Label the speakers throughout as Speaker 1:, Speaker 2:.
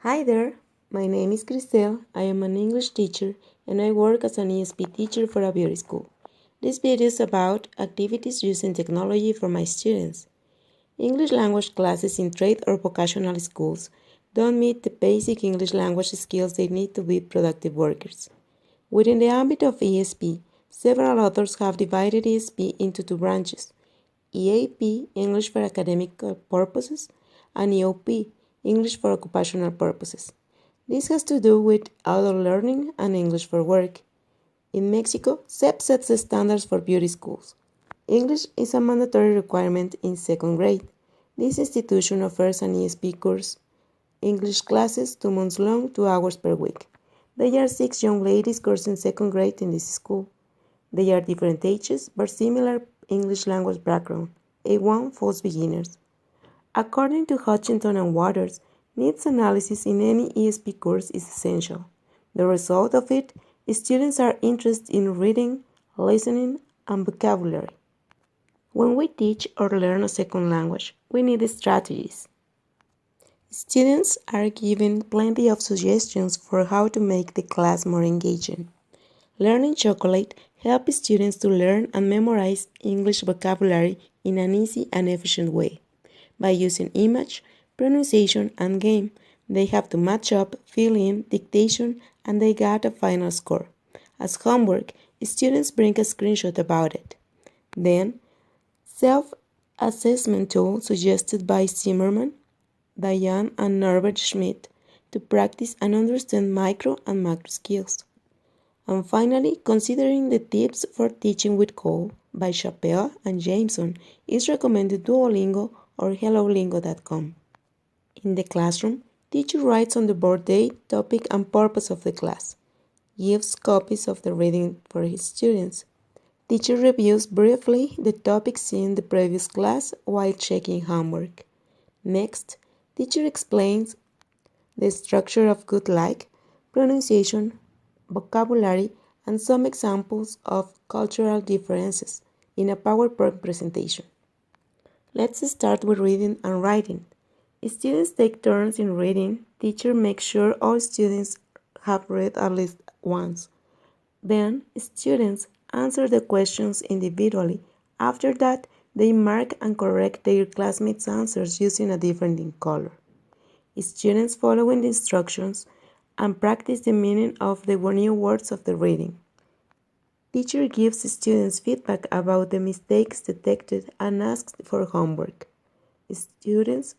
Speaker 1: Hi there, my name is Cristel. I am an English teacher and I work as an ESP teacher for a beauty school. This video is about activities using technology for my students. English language classes in trade or vocational schools don't meet the basic English language skills they need to be productive workers. Within the ambit of ESP, several authors have divided ESP into two branches: EAP, English for academic purposes, and EOP, English for occupational purposes. This has to do with adult learning and English for work. In Mexico, SEP sets the standards for beauty schools. English is a mandatory requirement in second grade. This institution offers an ESP course, English classes 2 months long, 2 hours per week. There are 6 young ladies coursing second grade in this school. They are different ages but similar English language background, A1 false beginners. According to Hutchinson and Waters, needs analysis in any ESP course is essential. The result of it is students are interested in reading, listening, and vocabulary. When we teach or learn a second language, we need strategies. Students are given plenty of suggestions for how to make the class more engaging. Learning Chocolate helps students to learn and memorize English vocabulary in an easy and efficient way. By using image, pronunciation, and game, they have to match up, fill in, dictation, and they got a final score. As homework, students bring a screenshot about it. Then, self-assessment tool suggested by Zimmerman, Diane, and Norbert Schmidt to practice and understand micro and macro skills. And finally, considering the tips for teaching with Cole by Chappell and Jameson is recommended Duolingo or HelloLingo.com. In the classroom, teacher writes on the board date, topic, and purpose of the class. Gives copies of the reading for his students. Teacher reviews briefly the topics seen in the previous class while checking homework. Next, teacher explains the structure of good like, pronunciation, vocabulary, and some examples of cultural differences in a PowerPoint presentation. Let's start with reading and writing. Students take turns in reading. Teacher makes sure all students have read at least once. Then, students answer the questions individually. After that, they mark and correct their classmates' answers using a different color. Students following the instructions and practice the meaning of the new words of the reading. Teacher gives students feedback about the mistakes detected and asks for homework. Students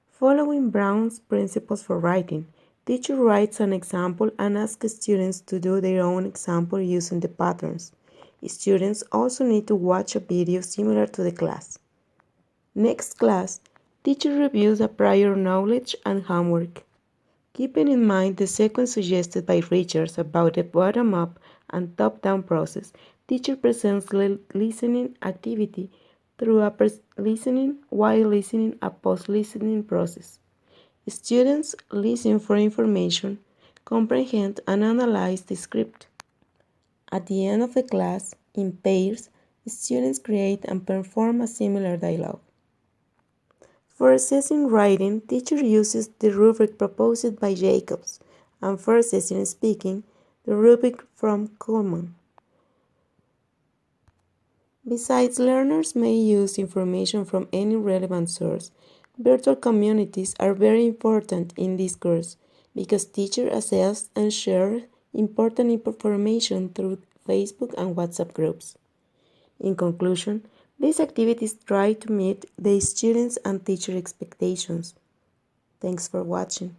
Speaker 1: following Brown's principles for writing. Teacher writes an example and asks students to do their own example using the patterns. Students also need to watch a video similar to the class. Next class, teacher reviews a prior knowledge and homework. Keeping in mind the sequence suggested by Richards about the bottom-up and top-down process, teacher presents listening activity through a listening while listening a post-listening process. Students listen for information, comprehend and analyze the script. At the end of the class, in pairs, students create and perform a similar dialogue. For assessing writing, teacher uses the rubric proposed by Jacobs, and for assessing speaking, the rubric from Kuhlman. Besides, learners may use information from any relevant source. Virtual communities are very important in this course because teachers assess and share important information through Facebook and WhatsApp groups. In conclusion, these activities try to meet the students' and teacher expectations. Thanks for watching.